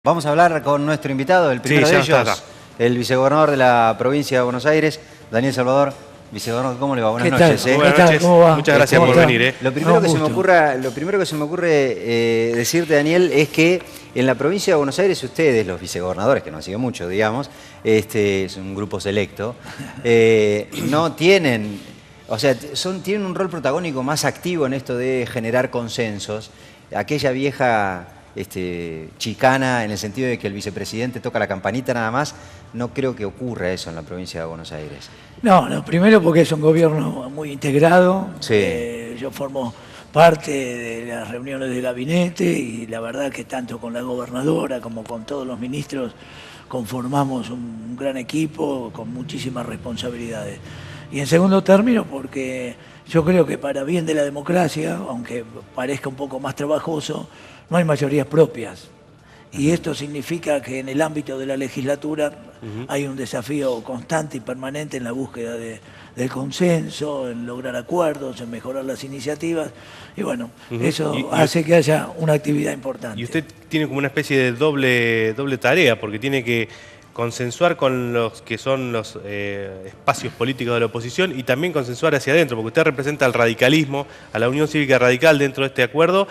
Vamos a hablar con nuestro invitado, el primero de ellos, el vicegobernador de la provincia de Buenos Aires, Daniel Salvador. Vicegobernador, ¿cómo le va? Buenas noches. Buenas noches. ¿Cómo va? Muchas gracias por venir. Lo primero que se me ocurre decirte, Daniel, es que en la provincia de Buenos Aires ustedes, los vicegobernadores, que no han sido muchos, digamos, es un grupo selecto, no tienen, o sea, tienen un rol protagónico más activo en esto de generar consensos. Aquella vieja chicana, en el sentido de que el vicepresidente toca la campanita nada más, no creo que ocurra eso en la provincia de Buenos Aires. No, primero porque es un gobierno muy integrado. Sí. Yo formo parte de las reuniones de gabinete y la verdad que tanto con la gobernadora como con todos los ministros conformamos un gran equipo con muchísimas responsabilidades. Y en segundo término porque yo creo que para bien de la democracia, aunque parezca un poco más trabajoso, no hay mayorías propias. Y esto significa que en el ámbito de la legislatura hay un desafío constante y permanente en la búsqueda del consenso, en lograr acuerdos, en mejorar las iniciativas. Y bueno, eso hace que haya una actividad importante. Y usted tiene como una especie de doble tarea, porque tiene que consensuar con los que son los espacios políticos de la oposición y también consensuar hacia adentro, porque usted representa al radicalismo, a la Unión Cívica Radical dentro de este acuerdo,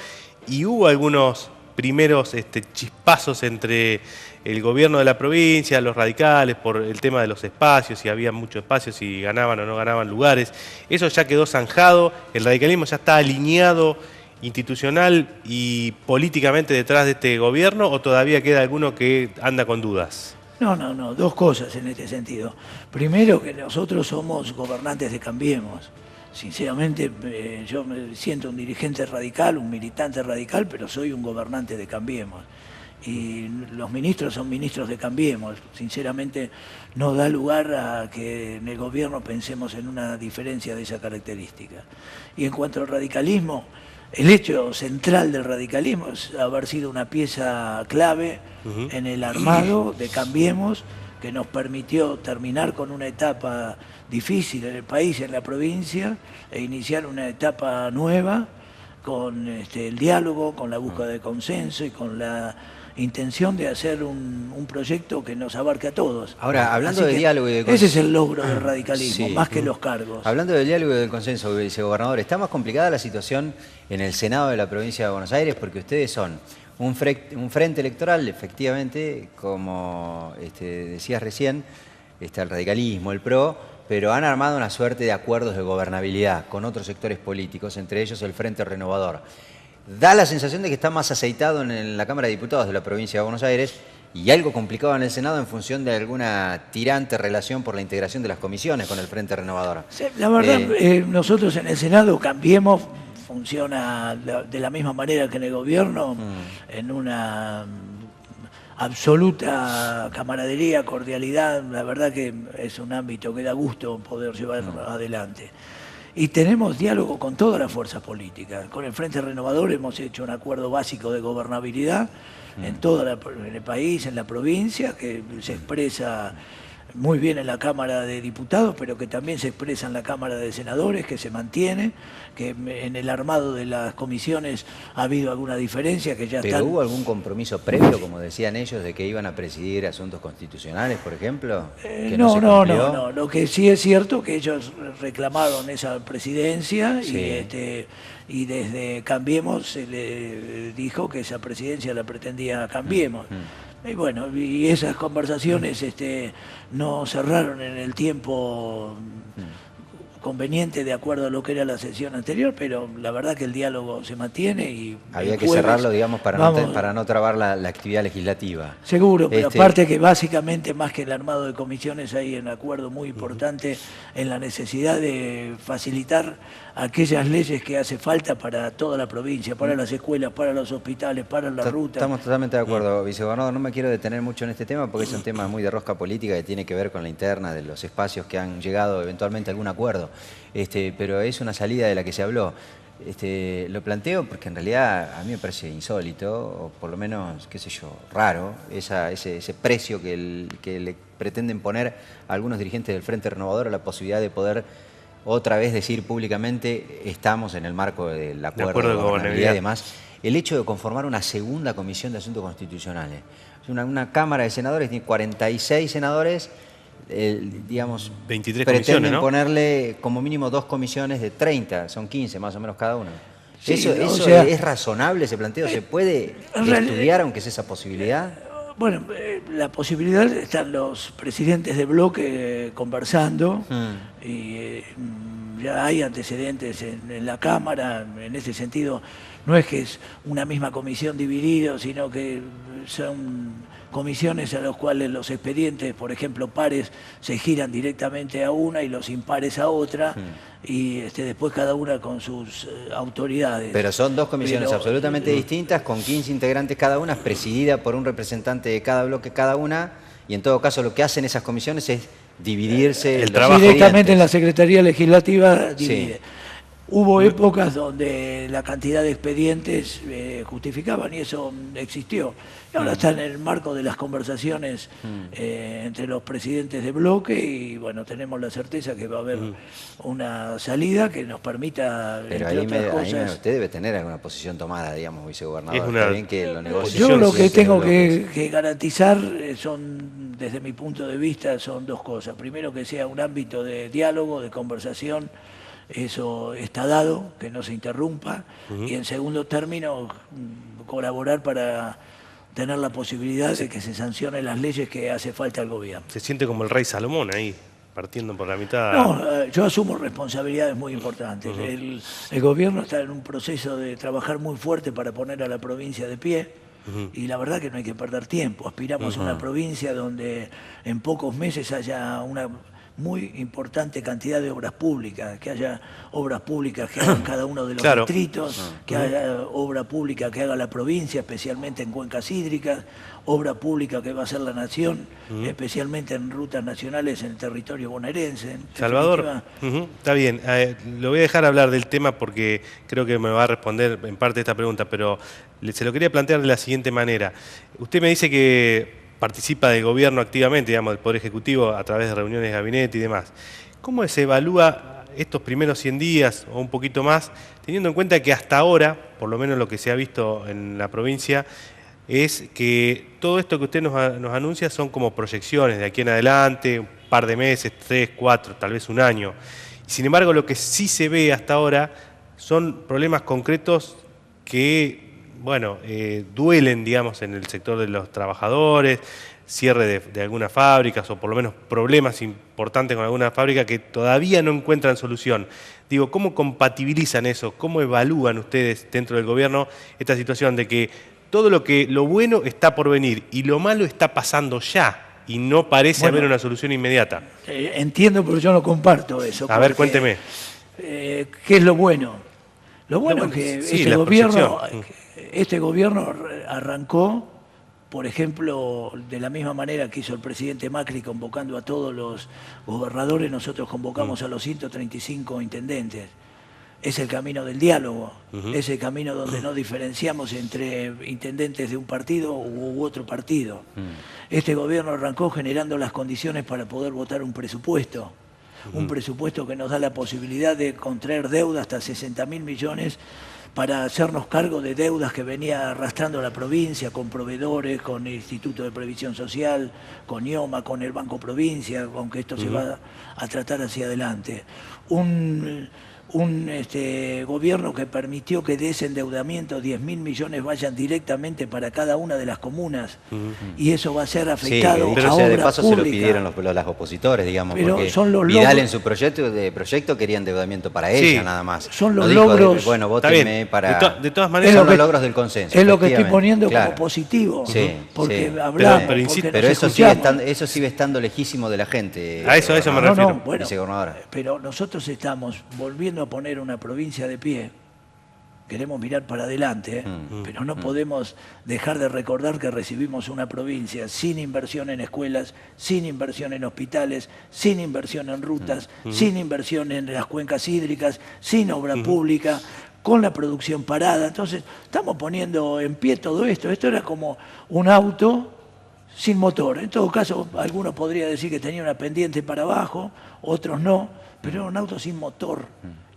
y hubo algunos primeros chispazos entre el gobierno de la provincia, los radicales, por el tema de los espacios, si había muchos espacios, si ganaban o no ganaban lugares. Eso ya quedó zanjado, el radicalismo ya está alineado institucional y políticamente detrás de este gobierno, ¿o todavía queda alguno que anda con dudas? No, dos cosas en este sentido. Primero, que nosotros somos gobernantes de Cambiemos. Sinceramente, yo me siento un dirigente radical, un militante radical, pero soy un gobernante de Cambiemos. Y los ministros son ministros de Cambiemos. Sinceramente, no da lugar a que en el gobierno pensemos en una diferencia de esa característica. Y en cuanto al radicalismo, el hecho central del radicalismo es haber sido una pieza clave en el armado de Cambiemos, que nos permitió terminar con una etapa difícil en el país, en la provincia, e iniciar una etapa nueva con el diálogo, con la búsqueda de consenso y con la intención de hacer un proyecto que nos abarque a todos. Ahora, hablando de diálogo y de consenso, ese es el logro del radicalismo, sí, más que los cargos. Hablando del diálogo y del consenso, vicegobernador, ¿está más complicada la situación en el Senado de la provincia de Buenos Aires? Porque ustedes son un frente electoral, efectivamente, como decías recién, está el radicalismo, el PRO, pero han armado una suerte de acuerdos de gobernabilidad con otros sectores políticos, entre ellos el Frente Renovador. Da la sensación de que está más aceitado en la Cámara de Diputados de la provincia de Buenos Aires y algo complicado en el Senado en función de alguna tirante relación por la integración de las comisiones con el Frente Renovador. Sí, la verdad, nosotros en el Senado Cambiemos funciona de la misma manera que en el gobierno, en una absoluta camaradería, cordialidad. La verdad que es un ámbito que da gusto poder llevar adelante. Y tenemos diálogo con todas las fuerzas políticas. Con el Frente Renovador hemos hecho un acuerdo básico de gobernabilidad en todo el país, en la provincia, que se expresa muy bien en la Cámara de Diputados, pero que también se expresa en la Cámara de Senadores, que se mantiene, que en el armado de las comisiones ha habido alguna diferencia, que ya ¿Pero hubo algún compromiso previo, como decían ellos, de que iban a presidir asuntos constitucionales, por ejemplo? No. Lo que sí es cierto que ellos reclamaron esa presidencia, sí. Y desde Cambiemos se le dijo que esa presidencia la pretendía Cambiemos. Y bueno, y esas conversaciones no cerraron en el tiempo conveniente de acuerdo a lo que era la sesión anterior, pero la verdad que el diálogo se mantiene y había que cerrarlo, digamos, para no trabar la actividad legislativa. Seguro, pero aparte que básicamente más que el armado de comisiones hay un acuerdo muy importante en la necesidad de facilitar aquellas leyes que hace falta para toda la provincia, para las escuelas, para los hospitales, para la ruta. Estamos totalmente de acuerdo, vicegobernador. No me quiero detener mucho en este tema porque es un tema muy de rosca política que tiene que ver con la interna de los espacios que han llegado eventualmente a algún acuerdo. Pero es una salida de la que se habló. Lo planteo porque en realidad a mí me parece insólito, o por lo menos, qué sé yo, raro, ese precio que le pretenden poner a algunos dirigentes del Frente Renovador a la posibilidad de poder otra vez decir públicamente estamos en el marco del acuerdo de gobernabilidad y demás. el hecho de conformar una segunda comisión de asuntos constitucionales. Una Cámara de Senadores tiene 46 senadores, digamos, 23 pretenden comisiones, ¿no? ponerle como mínimo 2 comisiones de 30, son 15 más o menos cada una. Sí, ¿Eso o sea, es razonable, ese planteo? ¿Se puede estudiar aunque sea esa posibilidad? Bueno, la posibilidad, están los presidentes de bloque conversando y ya hay antecedentes en la Cámara, en ese sentido no es que es una misma comisión dividida, sino que son comisiones a las cuales los expedientes, por ejemplo, pares, se giran directamente a una y los impares a otra, y después cada una con sus autoridades. Pero son 2 comisiones absolutamente distintas, con 15 integrantes cada una, presidida por un representante de cada bloque cada una, y en todo caso lo que hacen esas comisiones es dividirse el trabajo. Directamente en la Secretaría Legislativa divide. Sí. Hubo épocas donde la cantidad de expedientes justificaban y eso existió. Y ahora está en el marco de las conversaciones entre los presidentes de bloque y bueno, tenemos la certeza que va a haber una salida que nos permita, Pero entre ahí, otras cosas... usted debe tener alguna posición tomada, digamos, vicegobernador. Es una Está bien que lo negocie. Yo lo que presidente tengo de bloques. que garantizar son, desde mi punto de vista, son 2 cosas. Primero, que sea un ámbito de diálogo, de conversación, eso está dado, que no se interrumpa. Y en segundo término, colaborar para tener la posibilidad de que se sancionen las leyes que hace falta al gobierno. Se siente como el rey Salomón ahí, partiendo por la mitad. No, yo asumo responsabilidades muy importantes. El gobierno está en un proceso de trabajar muy fuerte para poner a la provincia de pie. Y la verdad que no hay que perder tiempo. Aspiramos a una provincia donde en pocos meses haya una muy importante cantidad de obras públicas, que haya obras públicas que hagan cada uno de los distritos, que haya obra pública que haga la provincia, especialmente en cuencas hídricas, obra pública que va a hacer la nación, especialmente en rutas nacionales en el territorio bonaerense. Salvador, está bien, lo voy a dejar hablar del tema porque creo que me va a responder en parte esta pregunta, pero se lo quería plantear de la siguiente manera. Usted me dice que participa del gobierno activamente, digamos, del Poder Ejecutivo a través de reuniones de gabinete y demás. ¿Cómo se evalúa estos primeros 100 días o un poquito más, teniendo en cuenta que hasta ahora, por lo menos lo que se ha visto en la provincia, es que todo esto que usted nos anuncia son como proyecciones de aquí en adelante, un par de meses, 3, 4, tal vez un año? Sin embargo, lo que sí se ve hasta ahora son problemas concretos que, bueno, duelen, digamos, en el sector de los trabajadores, cierre de algunas fábricas o por lo menos problemas importantes con alguna fábrica que todavía no encuentran solución. Digo, ¿cómo compatibilizan eso? ¿Cómo evalúan ustedes dentro del gobierno esta situación de que todo lo bueno está por venir y lo malo está pasando ya y no parece haber una solución inmediata? Entiendo, pero yo no comparto eso. A ver, cuénteme. ¿Qué es lo bueno? Lo bueno es que sí, la este gobierno arrancó, por ejemplo, de la misma manera que hizo el presidente Macri convocando a todos los gobernadores, nosotros convocamos a los 135 intendentes. Es el camino del diálogo, es el camino donde no diferenciamos entre intendentes de un partido u otro partido. Este gobierno arrancó generando las condiciones para poder votar un presupuesto. Un presupuesto que nos da la posibilidad de contraer deuda hasta 60.000 millones para hacernos cargo de deudas que venía arrastrando la provincia con proveedores, con el Instituto de Previsión Social, con IOMA, con el Banco Provincia, aunque esto se va a tratar hacia adelante. Un gobierno que permitió que de ese endeudamiento 10.000 millones vayan directamente para cada una de las comunas y eso va a ser afectado sí, pero a de obra paso pública. se lo pidieron los opositores, digamos, Pero porque son los Vidal logros, en su proyecto quería endeudamiento para ella nada más. Son los no dijo logros. bueno, vótenme para... De todas maneras, son los logros del consenso. Es lo que estoy poniendo claro. como positivo. Sí, porque sí. hablamos, Pero porque Pero nos eso sigue estando lejísimo de la gente. A eso me refiero. Bueno, vicegobernadora. pero nosotros estamos volviendo a poner una provincia de pie. Queremos mirar para adelante, pero no podemos dejar de recordar que recibimos una provincia sin inversión en escuelas, sin inversión en hospitales, sin inversión en rutas, sin inversión en las cuencas hídricas, sin obra pública, con la producción parada. Entonces, estamos poniendo en pie todo esto. Esto era como un auto sin motor. En todo caso, algunos podrían decir que tenía una pendiente para abajo, otros no, pero era un auto sin motor.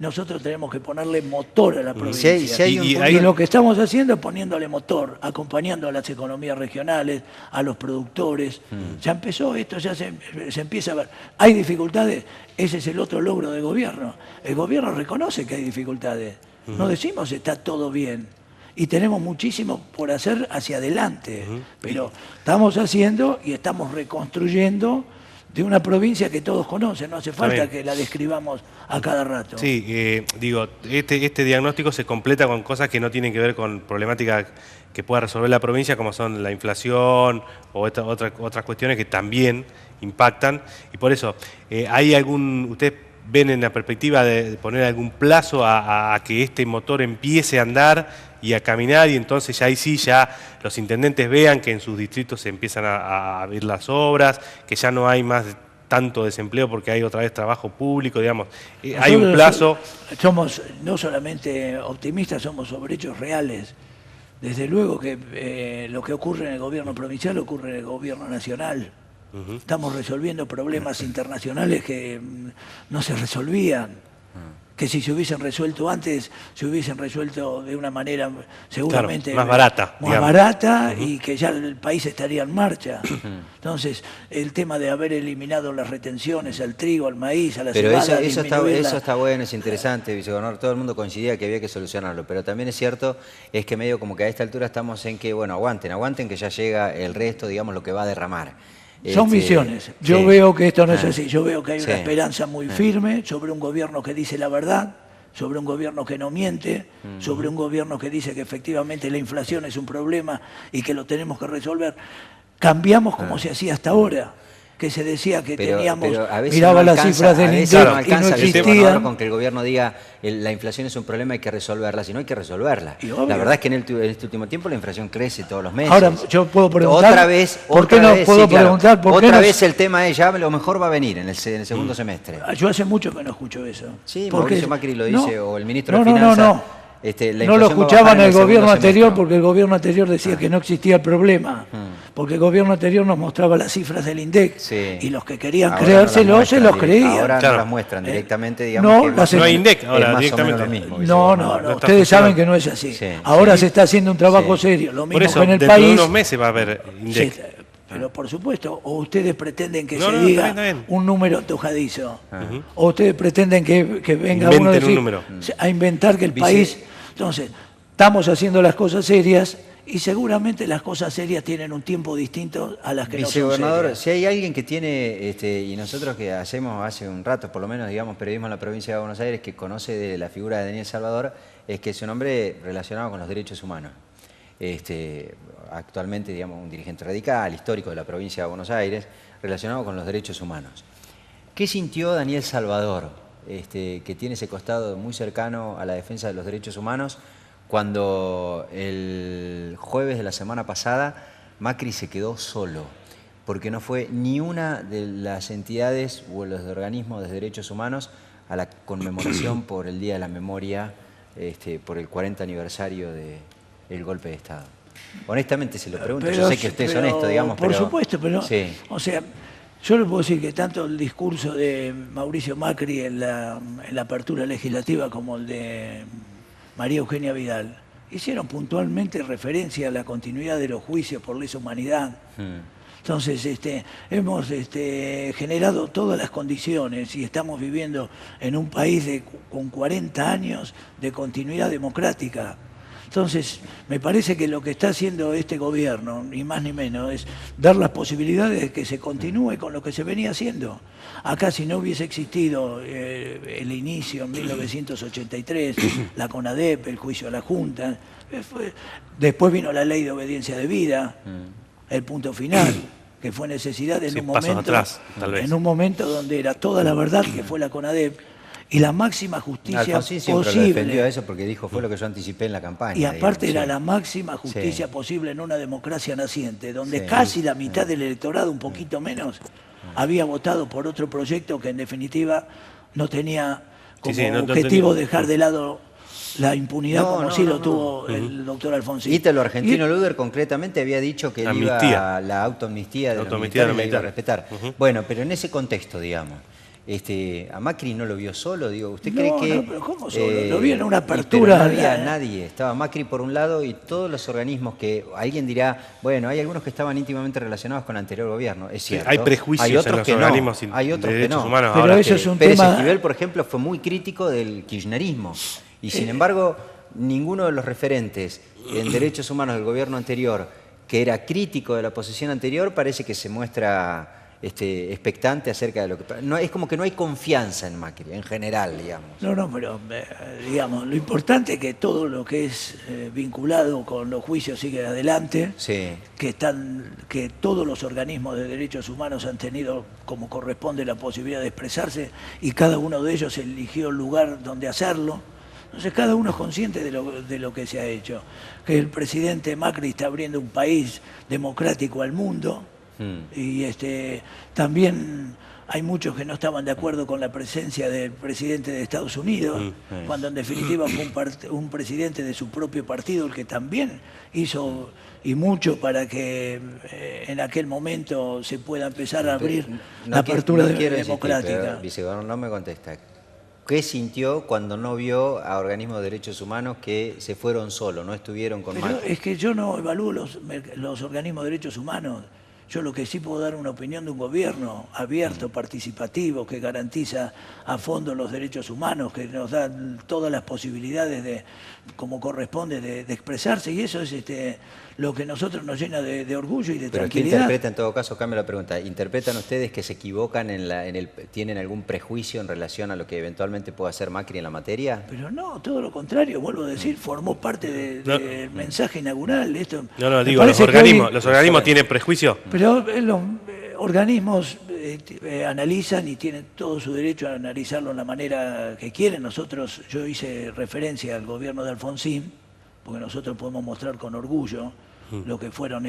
nosotros tenemos que ponerle motor a la Y provincia. si hay un Y punto- hay Y lo que estamos haciendo es poniéndole motor, acompañando a las economías regionales, a los productores. Ya empezó esto, ya se empieza a ver. ¿Hay dificultades? Ese es el otro logro del gobierno. El gobierno reconoce que hay dificultades. No decimos está todo bien. Y tenemos muchísimo por hacer hacia adelante. Pero estamos haciendo y estamos reconstruyendo de una provincia que todos conocen. No hace falta bien. que la describamos a cada rato. Sí, digo, este diagnóstico se completa con cosas que no tienen que ver con problemáticas que pueda resolver la provincia, como son la inflación o otras cuestiones que también impactan. Y por eso, ¿ustedes ven en la perspectiva de poner algún plazo a que este motor empiece a andar y a caminar, y entonces ya ahí sí ya los intendentes vean que en sus distritos se empiezan a abrir las obras, que ya no hay más tanto desempleo porque hay otra vez trabajo público, digamos? Hay un plazo. Somos no solamente optimistas, somos sobre hechos reales. Desde luego que lo que ocurre en el gobierno provincial ocurre en el gobierno nacional. Estamos resolviendo problemas internacionales que no se resolvían. Que si se hubiesen resuelto antes, se hubiesen resuelto de una manera seguramente Claro, más barata, más digamos. barata, y que ya el país estaría en marcha. Entonces, el tema de haber eliminado las retenciones al trigo, al maíz, a la Pero cebada, eso disminuirla. está bueno, es interesante, vicegobernador. Todo el mundo coincidía que había que solucionarlo, pero también es cierto, es que medio como que a esta altura estamos en que, bueno, aguanten que ya llega el resto, digamos, lo que va a derramar. Son visiones. Yo sí. veo que esto no es así. Yo veo que hay Sí. una esperanza muy firme sobre un gobierno que dice la verdad, sobre un gobierno que no miente, sobre un gobierno que dice que efectivamente la inflación es un problema y que lo tenemos que resolver. Cambiamos como se hacía hasta ahora, que se decía que teníamos, a veces miraba no las alcanza- cifras del a veces INDEC no y no alcanza, vicegobernador, existían. con que el gobierno diga la inflación es un problema, hay que resolverla, si no hay que resolverla. Y obvio. La verdad es que en este último tiempo la inflación crece todos los meses. Ahora, yo puedo preguntar, Otra vez, ¿por qué otra no vez, puedo sí, claro. preguntar por qué Otra no- vez el tema es ya lo mejor va a venir en el segundo semestre. Yo hace mucho que no escucho eso. Sí, Porque- Mauricio Macri lo no, dice, o el ministro no, de no, Finanzas. No. La No lo inflación va a escuchaban bajar en el segundo gobierno anterior semestre. porque el gobierno anterior decía que no existía el problema. Porque el gobierno anterior nos mostraba las cifras del INDEC Sí. y los que querían Ahora creérselo no las se muestran los creían. Ahora Claro. no las muestran directamente, digamos. no, que las- más o No hay menos- INDEC ahora, es más o directamente. menos lo mismo, No, vicegobernador. no está ustedes saben funcionando. que no es así. Sí, Ahora sí. se está haciendo un trabajo Sí. serio, lo Por mismo eso, que en el dentro de país. unos meses va a haber INDEC. Sí, pero por supuesto, o ustedes pretenden que No, se no, diga está bien. un número antojadizo, o ustedes pretenden que venga Inventen uno a, decir- un número. a inventar que el país... Entonces, estamos haciendo las cosas serias y seguramente las cosas serias tienen un tiempo distinto a las que no son Vicegobernador, serias. si hay alguien que tiene, y nosotros que hacemos hace un rato, por lo menos, digamos, periodismo en la provincia de Buenos Aires, que conoce de la figura de Daniel Salvador, es que es un hombre relacionado con los derechos humanos. Actualmente, digamos, un dirigente radical, histórico de la provincia de Buenos Aires, relacionado con los derechos humanos. ¿Qué sintió Daniel Salvador, que tiene ese costado muy cercano a la defensa de los derechos humanos, cuando el jueves de la semana pasada Macri se quedó solo? Porque no fue ni una de las entidades o los organismos de derechos humanos a la conmemoración por el Día de la Memoria, por el 40 aniversario del golpe de Estado. Honestamente se lo pregunto, yo sé que usted es honesto, digamos, por pero... supuesto, pero Sí. o sea, yo le puedo decir que tanto el discurso de Mauricio Macri en la apertura legislativa como el de María Eugenia Vidal hicieron puntualmente referencia a la continuidad de los juicios por lesa humanidad. Entonces, hemos generado todas las condiciones y estamos viviendo en un país con 40 años de continuidad democrática. Entonces, me parece que lo que está haciendo este gobierno, ni más ni menos, es dar las posibilidades de que se continúe con lo que se venía haciendo. Acá, si no hubiese existido el inicio en 1983, la CONADEP, el juicio a la Junta, después vino la ley de obediencia debida, el punto final, que fue necesidad Sí, pasos atrás, tal vez. en un momento donde era toda la verdad, que fue la CONADEP, y la máxima justicia Alfonsín siempre lo posible. defendió a eso porque dijo, fue lo que yo anticipé en la campaña. Y aparte digamos, era sí. la máxima justicia Sí. posible en una democracia naciente, donde Sí. casi la mitad del electorado, un poquito menos, había votado por otro proyecto que en definitiva no tenía como Sí, sí, no objetivo tenía. dejar de lado la impunidad No, como no, sí no, lo no. tuvo el doctor Alfonsín. Ítalo Argentino Y- Luder concretamente había dicho que él Amnistía. iba a la autoamnistía de los Autoamnistía militares, de la los iba a militares. respetar. Bueno, pero en ese contexto, digamos, ¿A Macri no lo vio solo? Digo, ¿usted No, cree que...? no, pero ¿cómo solo? Lo vi en una pero apertura. no había nadie. Estaba Macri por un lado y todos los organismos que... Alguien dirá, bueno, hay algunos que estaban íntimamente relacionados con el anterior gobierno. Es cierto. Hay prejuicios hay otros en los que organismos no. Hay otros de que derechos no. humanos. Pero Ahora, eso es un Pérez tema... Esquivel, por ejemplo, fue muy crítico del kirchnerismo. Y sin embargo, ninguno de los referentes en derechos humanos del gobierno anterior, que era crítico de la posición anterior, parece que se muestra expectante acerca de lo que... No, es como que no hay confianza en Macri, en general, digamos. No, pero digamos, lo importante es que todo lo que es vinculado con los juicios sigue adelante, Sí. que todos los organismos de derechos humanos han tenido como corresponde la posibilidad de expresarse y cada uno de ellos eligió el lugar donde hacerlo. Entonces cada uno es consciente de lo que se ha hecho, que el presidente Macri está abriendo un país democrático al mundo. Y también hay muchos que no estaban de acuerdo con la presencia del presidente de Estados Unidos, cuando en definitiva fue un presidente de su propio partido el que también hizo y mucho para que en aquel momento se pueda empezar a abrir la apertura democrática. Pero, vicegobernador, no me contesta. ¿Qué sintió cuando no vio a organismos de derechos humanos que se fueron solos, no estuvieron con Pero Macri? es que yo no evalúo los organismos de derechos humanos. Yo lo que sí puedo dar una opinión de un gobierno abierto, participativo, que garantiza a fondo los derechos humanos, que nos da todas las posibilidades como corresponde, de expresarse, y eso es lo que a nosotros nos llena de orgullo y de Pero ¿qué tranquilidad. interpreta, en todo caso, cambio la pregunta, ¿interpretan ustedes que se equivocan tienen algún prejuicio en relación a lo que eventualmente pueda hacer Macri en la materia? Pero no, todo lo contrario, vuelvo a decir, formó parte del mensaje inaugural. Esto, No, me digo, los parece que hoy- organismos tienen prejuicio. Pero los organismos analizan y tienen todo su derecho a analizarlo de la manera que quieren. Yo hice referencia al gobierno de Alfonsín, porque nosotros podemos mostrar con orgullo lo que fueron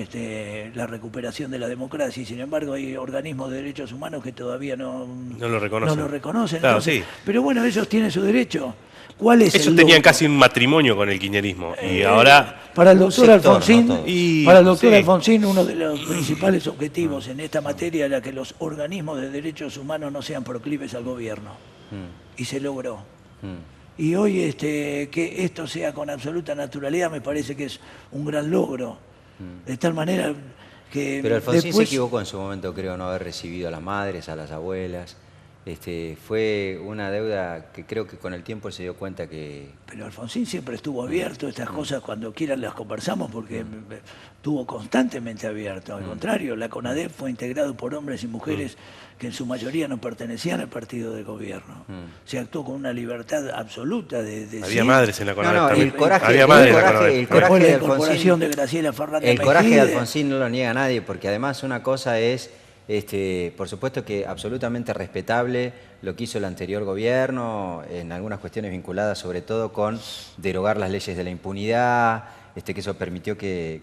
la recuperación de la democracia, y sin embargo hay organismos de derechos humanos que todavía no lo reconocen. no lo reconocen. Claro, Entonces, sí. pero bueno, ellos tienen su derecho. ¿Cuál es Ellos el tenían logro? casi un matrimonio con el kirchnerismo. Y ahora... Para el un doctor sector, Alfonsín, no todos. para el doctor Sí. Alfonsín, uno de los principales objetivos en esta materia era que los organismos de derechos humanos no sean proclives al gobierno. Y se logró. Y hoy que esto sea con absoluta naturalidad me parece que es un gran logro. De tal manera que Pero Alfonsín después... se equivocó en su momento, creo, no haber recibido a las madres, a las abuelas. Fue una deuda que creo que con el tiempo se dio cuenta que... Pero Alfonsín siempre estuvo abierto a estas cosas, cuando quieran las conversamos, porque estuvo constantemente abierto. Al contrario, la CONADEP fue integrado por hombres y mujeres que en su mayoría no pertenecían al partido de gobierno. Se actuó con una libertad absoluta de Había madres en la CONADEP No, también. el coraje, Había el madres en la coraje, CONADEP. el coraje Después de la incorporación Alfonsín, de Graciela Fernández el coraje de Mejide. Alfonsín no lo niega nadie, porque además una cosa es, por supuesto que absolutamente respetable lo que hizo el anterior gobierno, en algunas cuestiones vinculadas sobre todo con derogar las leyes de la impunidad, que eso permitió que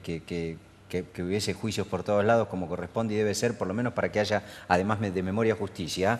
hubiese juicios por todos lados como corresponde y debe ser, por lo menos para que haya, además de memoria, justicia.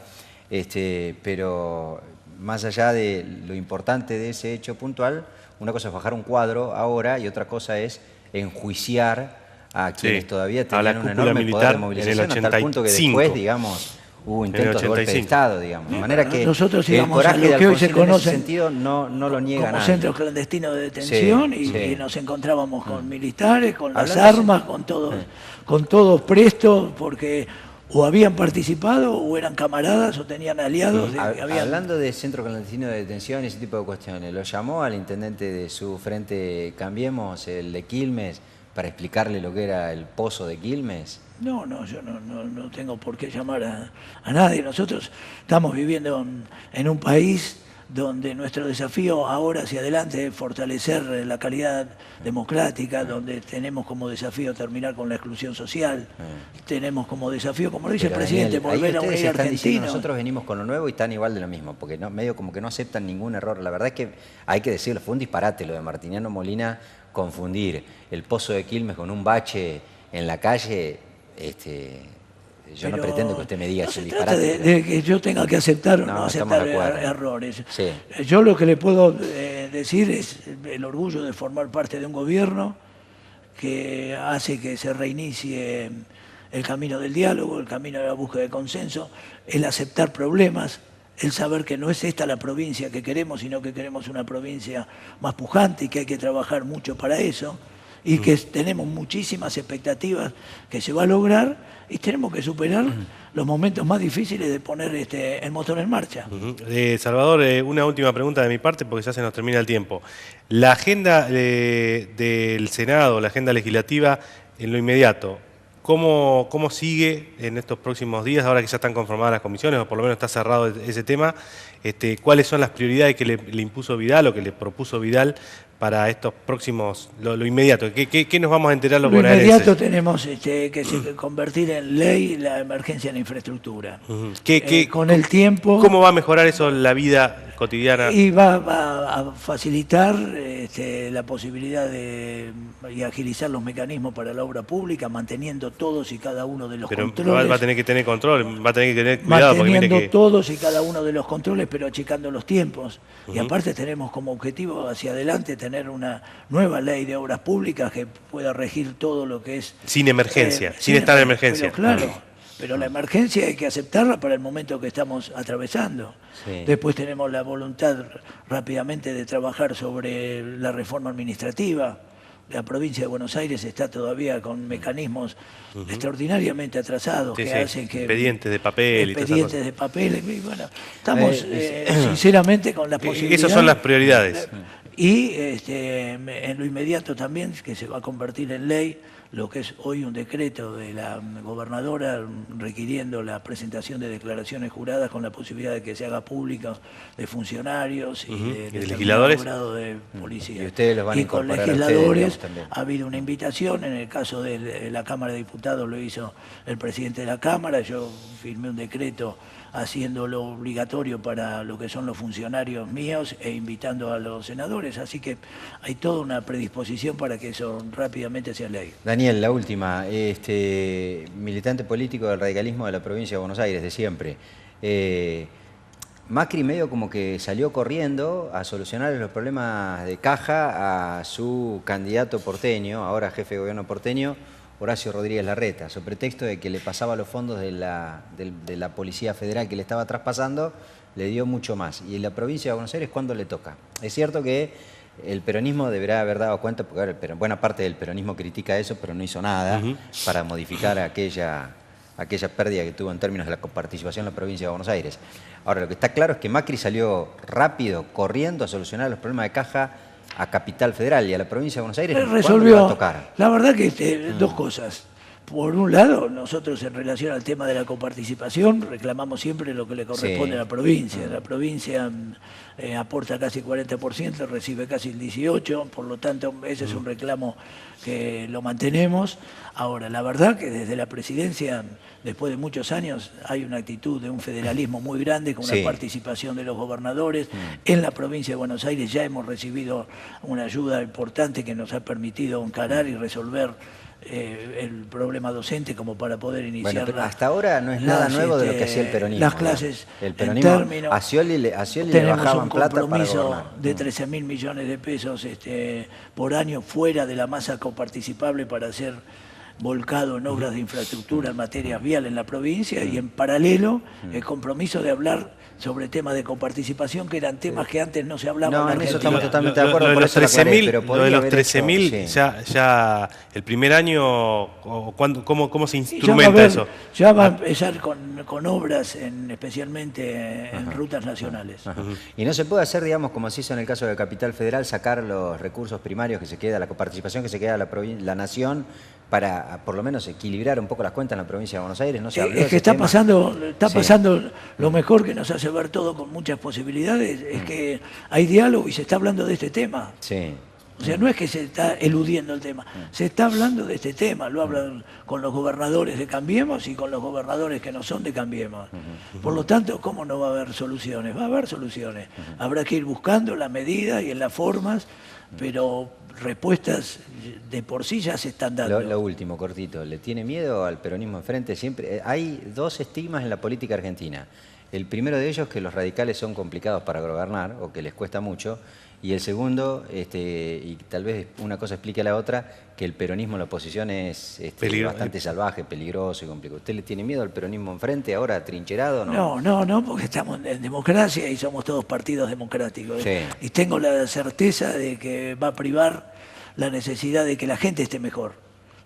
Pero más allá de lo importante de ese hecho puntual, una cosa es bajar un cuadro ahora y otra cosa es enjuiciar a quienes todavía a la tenían un cúpula enorme militar poder de en el movilización, a tal punto que 85. después, digamos, hubo intentos de golpe de 85. Estado, digamos. De manera que Nosotros el íbamos coraje a lo de que hoy se Alfonsín en conoce ese sentido no lo niega como nadie. centros clandestinos de detención, Sí, y sí. nos encontrábamos con militares, con las Hablando armas, con todos prestos, porque o habían participado o eran camaradas o tenían aliados. Hablando de centro clandestino de detención y ese tipo de cuestiones, ¿lo llamó al intendente de su frente Cambiemos, el de Quilmes, para explicarle lo que era el pozo de Quilmes? No, yo no tengo por qué llamar a nadie. Nosotros estamos viviendo en un país donde nuestro desafío ahora hacia adelante es fortalecer la calidad democrática, donde tenemos como desafío terminar con la exclusión social, tenemos como desafío, como lo dice el Pero, presidente, Daniel, volver ahí a un ustedes rey están diciendo, argentino. nosotros venimos con lo nuevo y están igual de lo mismo, porque medio como que no aceptan ningún error. La verdad es que hay que decirlo, fue un disparate lo de Martiniano Molina, confundir el pozo de Quilmes con un bache en la calle. Yo no Pero pretendo que usted me diga no es un se trata disparate. de que yo tenga que aceptar o no No, estamos aceptar de acuerdo. errores. Sí. Yo lo que le puedo decir es el orgullo de formar parte de un gobierno que hace que se reinicie el camino del diálogo, el camino de la búsqueda de consenso, el aceptar problemas, el saber que no es esta la provincia que queremos, sino que queremos una provincia más pujante y que hay que trabajar mucho para eso, y que tenemos muchísimas expectativas que se va a lograr y tenemos que superar los momentos más difíciles de poner el motor en marcha. Salvador, una última pregunta de mi parte porque ya se nos termina el tiempo. La agenda del Senado, la agenda legislativa en lo inmediato, ¿cómo sigue en estos próximos días, ahora que ya están conformadas las comisiones, o por lo menos está cerrado ese tema? ¿Cuáles son las prioridades que le impuso Vidal o que le propuso Vidal para estos próximos, lo inmediato? ¿Qué nos vamos a enterar los bonaerenses? Lo inmediato tenemos que convertir en ley la emergencia en infraestructura. Con el tiempo... ¿Cómo va a mejorar eso la vida cotidiana? Y va a facilitar la posibilidad y agilizar los mecanismos para la obra pública, manteniendo todos y cada uno de los controles. Pero va a tener que tener control, va a tener que tener cuidado. Manteniendo todos y cada uno de los controles, pero achicando los tiempos. Y aparte tenemos como objetivo hacia adelante tener una nueva ley de obras públicas que pueda regir todo lo que es... Sin emergencia, sin estar en emergencia. Pero claro, pero la emergencia hay que aceptarla para el momento que estamos atravesando. Sí. Después tenemos la voluntad rápidamente de trabajar sobre la reforma administrativa. La provincia de Buenos Aires está todavía con mecanismos extraordinariamente atrasados que hacen que... Expedientes de papel. Expedientes de papel. Y bueno, estamos sinceramente con las posibilidades... Esas son las prioridades. Y en lo inmediato también, que se va a convertir en ley, lo que es hoy un decreto de la gobernadora requiriendo la presentación de declaraciones juradas con la posibilidad de que se haga pública de funcionarios y de legisladores grado de policía. Y ustedes los van a con legisladores ha habido una invitación, en el caso de la Cámara de Diputados lo hizo el presidente de la Cámara, yo firmé un decreto haciéndolo obligatorio para lo que son los funcionarios míos e invitando a los senadores, así que hay toda una predisposición para que eso rápidamente sea ley. Daniel, la última, militante político del radicalismo de la provincia de Buenos Aires, de siempre. Macri medio como que salió corriendo a solucionar los problemas de caja a su candidato porteño, ahora jefe de gobierno porteño, Horacio Rodríguez Larreta, sobre pretexto de que le pasaba los fondos de la Policía Federal que le estaba traspasando, le dio mucho más. Y en la provincia de Buenos Aires, ¿cuándo le toca? Es cierto que el peronismo deberá haber dado cuenta, porque buena parte del peronismo critica eso, pero no hizo nada para modificar aquella pérdida que tuvo en términos de la coparticipación en la provincia de Buenos Aires. Ahora, lo que está claro es que Macri salió rápido, corriendo a solucionar los problemas de caja a Capital Federal y a la provincia de Buenos Aires. Resolvió. ¿Cuándo le va a tocar? La verdad que dos cosas. Por un lado, nosotros en relación al tema de la coparticipación reclamamos siempre lo que le corresponde a la provincia. La provincia aporta casi 40%, recibe casi el 18%, por lo tanto ese es un reclamo que lo mantenemos. Ahora, la verdad que desde la presidencia, después de muchos años, hay una actitud de un federalismo muy grande con una participación de los gobernadores. En la provincia de Buenos Aires ya hemos recibido una ayuda importante que nos ha permitido encarar y resolver el problema docente como para poder iniciar. Bueno, pero hasta ahora no es nada nuevo de lo que hacía el peronismo. Las clases, el peronismo, a Scioli le bajaban plata para gobernar. Tenemos un compromiso de 13.000 millones de pesos por año fuera de la masa coparticipable para ser volcado en obras de infraestructura en materias viales en la provincia y en paralelo el compromiso de hablar sobre temas de coparticipación que eran temas que antes no se hablaban. No, en eso estamos totalmente de acuerdo. Lo de los 13.000, ya el primer año, ¿cómo se instrumenta eso? Ya va a empezar con obras, especialmente en rutas nacionales. Y no se puede hacer, digamos, como se hizo en el caso de Capital Federal, sacar los recursos primarios que se queda, la coparticipación que se queda la nación, para por lo menos equilibrar un poco las cuentas en la provincia de Buenos Aires. No se habló es que está pasando lo mejor, que nos hace ver todo con muchas posibilidades, es que hay diálogo y se está hablando de este tema. Sí. O sea, no es que se está eludiendo el tema, se está hablando de este tema, lo hablan con los gobernadores de Cambiemos y con los gobernadores que no son de Cambiemos. Por lo tanto, ¿cómo no va a haber soluciones? Va a haber soluciones. Habrá que ir buscando las medidas y en las formas, pero respuestas de por sí ya se están dando. Lo último, cortito, ¿le tiene miedo al peronismo enfrente? Siempre hay dos estigmas en la política argentina. El primero de ellos, que los radicales son complicados para gobernar, o que les cuesta mucho. Y el segundo, y tal vez una cosa explique a la otra, que el peronismo en la oposición es bastante salvaje, peligroso y complicado. ¿Usted le tiene miedo al peronismo enfrente, ahora trincherado? No, porque estamos en democracia y somos todos partidos democráticos. Sí. Y tengo la certeza de que va a privar la necesidad de que la gente esté mejor,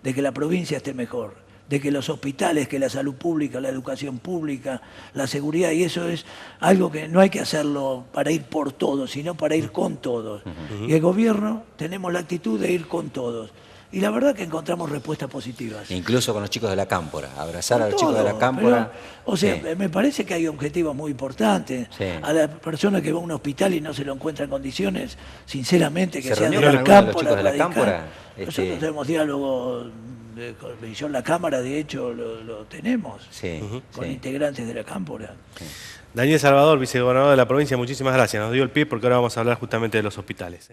de que la provincia esté mejor, de que los hospitales, que la salud pública, la educación pública, la seguridad, y eso es algo que no hay que hacerlo para ir por todos, sino para ir con todos. Y el gobierno tenemos la actitud de ir con todos. Y la verdad que encontramos respuestas positivas. Incluso con los chicos de la Cámpora, abrazar a los chicos de la Cámpora. Me parece que hay objetivos muy importantes. Sí. A la persona que va a un hospital y no se lo encuentra en condiciones, sinceramente, que ¿Se sea reunió de con la alguno de los Cámpora, chicos de la radical. Cámpora? Nosotros tenemos diálogo, yo en la Cámara, de hecho, lo tenemos, Sí, con integrantes de la Cámpora. Daniel Salvador, vicegobernador de la provincia, muchísimas gracias. Nos dio el pie porque ahora vamos a hablar justamente de los hospitales.